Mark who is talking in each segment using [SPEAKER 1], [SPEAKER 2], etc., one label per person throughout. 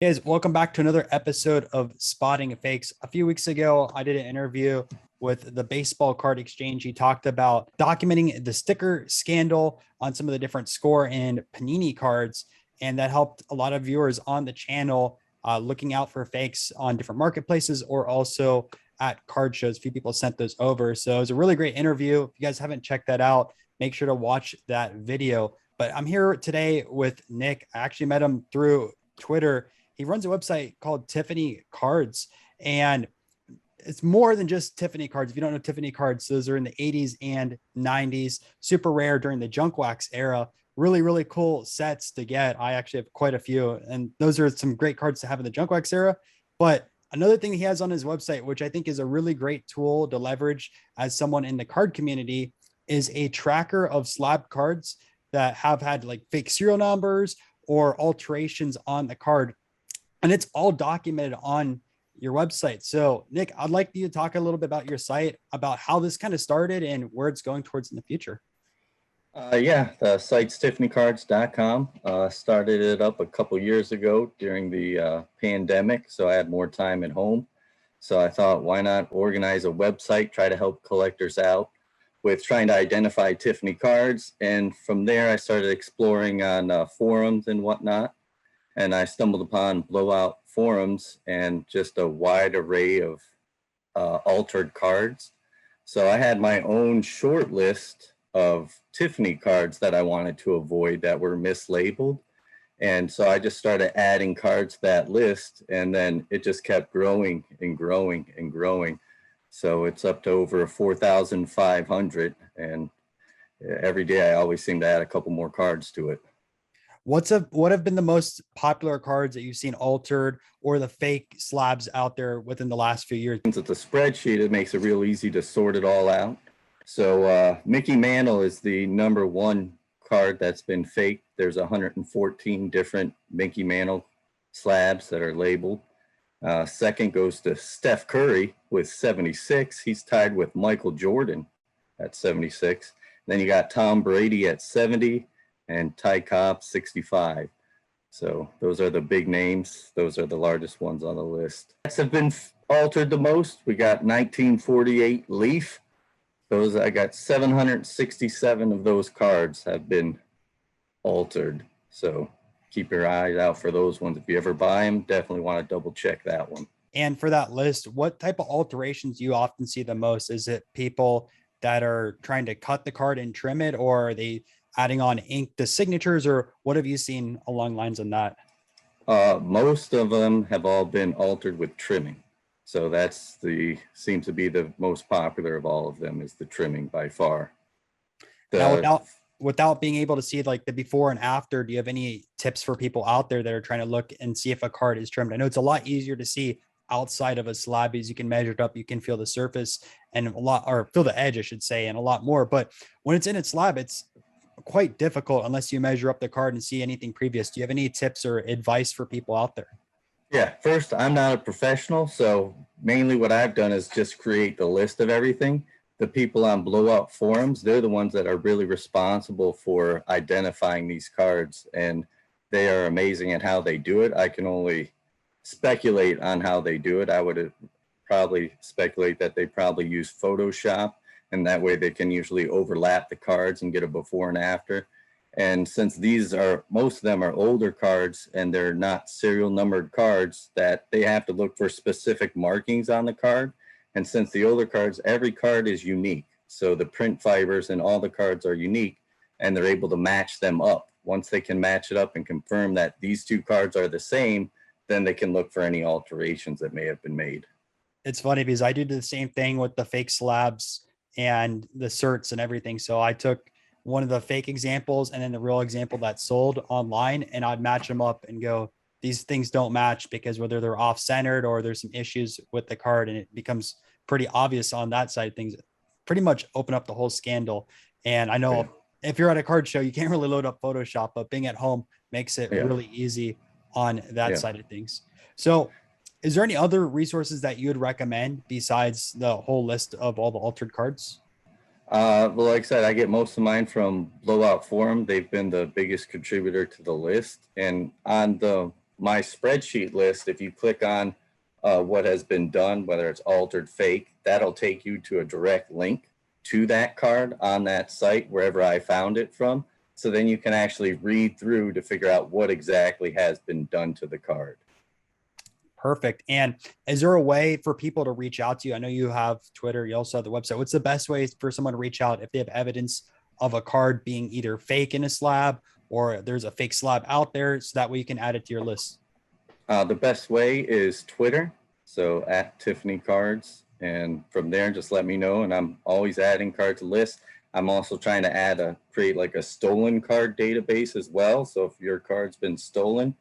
[SPEAKER 1] Hey guys, welcome back to another episode of Spotting Fakes. A few weeks ago, I did an interview with the baseball card exchange. He talked about documenting the sticker scandal on some of the different score and panini cards, and that helped a lot of viewers on the channel looking out for fakes on different marketplaces or also at card shows. A few people sent those over, so it was a really great interview. If you guys haven't checked that out, make sure to watch that video. But I'm here today with Nick. I actually met him through Twitter. He runs a website called Tiffany Cards, and it's more than just Tiffany cards. If you don't know Tiffany cards, those are in the 80s and 90s, super rare during the junk wax era. Really, really cool sets to get. I actually have quite a few, and those are some great cards to have in the junk wax era. But another thing he has on his website, which I think is a really great tool to leverage as someone in the card community, is a tracker of slab cards that have had like fake serial numbers or alterations on the card, and it's all documented on your website. So, Nick, I'd like you to talk a little bit about your site, about how this kind of started and where it's going towards in the future.
[SPEAKER 2] Yeah, the site's tiffanycards.com. Started it up a couple years ago during the pandemic, so I had more time at home. So I thought, why not organize a website, try to help collectors out with trying to identify Tiffany cards. And from there, I started exploring on forums and whatnot. And I stumbled upon Blowout forums and just a wide array of altered cards. So I had my own short list of Tiffany cards that I wanted to avoid that were mislabeled. And so I just started adding cards to that list, and then it just kept growing and growing and growing. So it's up to over 4,500. And every day I always seem to add a couple more cards to it.
[SPEAKER 1] What have been the most popular cards that you've seen altered or the fake slabs out there within the last few years?
[SPEAKER 2] Since it's a spreadsheet, it makes it real easy to sort it all out. So Mickey Mantle is the number one card that's been faked. There's 114 different Mickey Mantle slabs that are labeled. Second goes to Steph Curry with 76. He's tied with Michael Jordan at 76. Then you got Tom Brady at 70 and Ty Cobb 65. So those are the big names. Those are the largest ones on the list. That's have been altered the most. We got 1948 Leaf. Those I got 767 of those cards have been altered. So keep your eyes out for those ones. If you ever buy them, definitely want to double check that one.
[SPEAKER 1] And for that list, what type of alterations do you often see the most? Is it people that are trying to cut the card and trim it, or are they adding on ink to signatures, or what have you seen along lines on that?
[SPEAKER 2] Most of them have all been altered with trimming. So that's seems to be the most popular of all of them, is the trimming by far.
[SPEAKER 1] Now, without being able to see like the before and after, do you have any tips for people out there that are trying to look and see if a card is trimmed? I know it's a lot easier to see outside of a slab because you can measure it up, you can feel the surface and a lot, or feel the edge, I should say, and a lot more. But when it's in its slab, it's quite difficult unless you measure up the card and see anything previous. Do you have any tips or advice for people out there?
[SPEAKER 2] Yeah, first, I'm not a professional, so mainly what I've done is just create the list of everything. The people on Blowout forums, they're the ones that are really responsible for identifying these cards, and they are amazing at how they do it. I can only speculate on how they do it. I would probably speculate that they probably use Photoshop, and that way they can usually overlap the cards and get a before and after. And since most of them are older cards and they're not serial numbered cards, that they have to look for specific markings on the card. And since the older cards, every card is unique. So the print fibers and all the cards are unique, and they're able to match them up. Once they can match it up and confirm that these two cards are the same, then they can look for any alterations that may have been made.
[SPEAKER 1] It's funny because I do the same thing with the fake slabs and the certs and everything. So I took one of the fake examples and then the real example that sold online, and I'd match them up and go, these things don't match, because whether they're off centered or there's some issues with the card, and it becomes pretty obvious on that side of things, pretty much open up the whole scandal. And I know if you're at a card show, you can't really load up Photoshop, but being at home makes it really easy on that side of things. So is there any other resources that you would recommend besides the whole list of all the altered cards?
[SPEAKER 2] Well, like I said, I get most of mine from Blowout Forum. They've been the biggest contributor to the list. And on the my spreadsheet list, if you click on what has been done, whether it's altered, fake, that'll take you to a direct link to that card on that site, wherever I found it from. So then you can actually read through to figure out what exactly has been done to the card.
[SPEAKER 1] Perfect. And is there a way for people to reach out to you? I know you have Twitter, you also have the website. What's the best way for someone to reach out if they have evidence of a card being either fake in a slab or there's a fake slab out there, so that way you can add it to your list?
[SPEAKER 2] The best way is Twitter, so at Tiffany Cards, and from there just let me know, and I'm always adding cards to lists. I'm also trying to create like a stolen card database as well, so if your card's been stolen,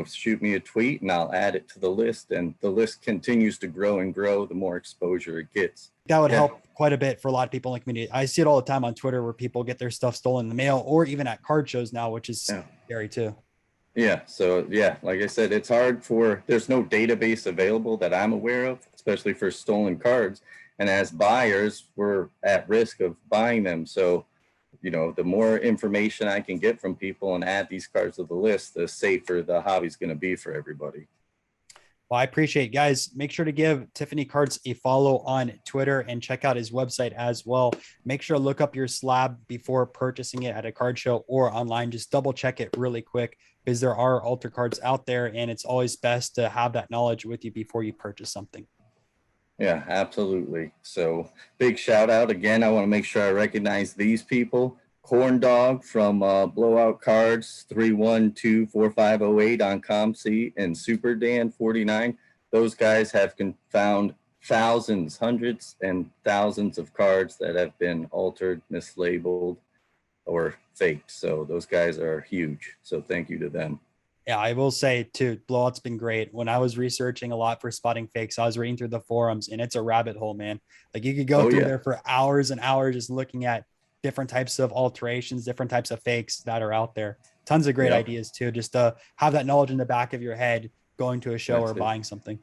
[SPEAKER 2] shoot me a tweet and I'll add it to the list, and the list continues to grow and grow the more exposure it gets.
[SPEAKER 1] That would help quite a bit for a lot of people in the community. I see it all the time on Twitter where people get their stuff stolen in the mail or even at card shows now, which is scary too.
[SPEAKER 2] Yeah. So like I said, it's hard there's no database available that I'm aware of, especially for stolen cards. And as buyers, we're at risk of buying them. So, the more information I can get from people and add these cards to the list, the safer the hobby's going to be for everybody.
[SPEAKER 1] Well, I appreciate it. Guys, make sure to give Tiffany Cards a follow on Twitter and check out his website as well. Make sure to look up your slab before purchasing it at a card show or online. Just double check it really quick, because there are alter cards out there, and it's always best to have that knowledge with you before you purchase something.
[SPEAKER 2] Yeah, absolutely. So big shout out again. I want to make sure I recognize these people. Corn Dog from Blowout Cards 3124508 on ComC, and Super Dan 49. Those guys have found thousands, hundreds and thousands of cards that have been altered, mislabeled, or faked. So those guys are huge. So thank you to them.
[SPEAKER 1] Yeah, I will say too, Blowout's been great. When I was researching a lot for spotting fakes, I was reading through the forums, and it's a rabbit hole, man. Like you could go through there for hours and hours just looking at different types of alterations, different types of fakes that are out there. Tons of great ideas too, just to have that knowledge in the back of your head going to a show or buying something.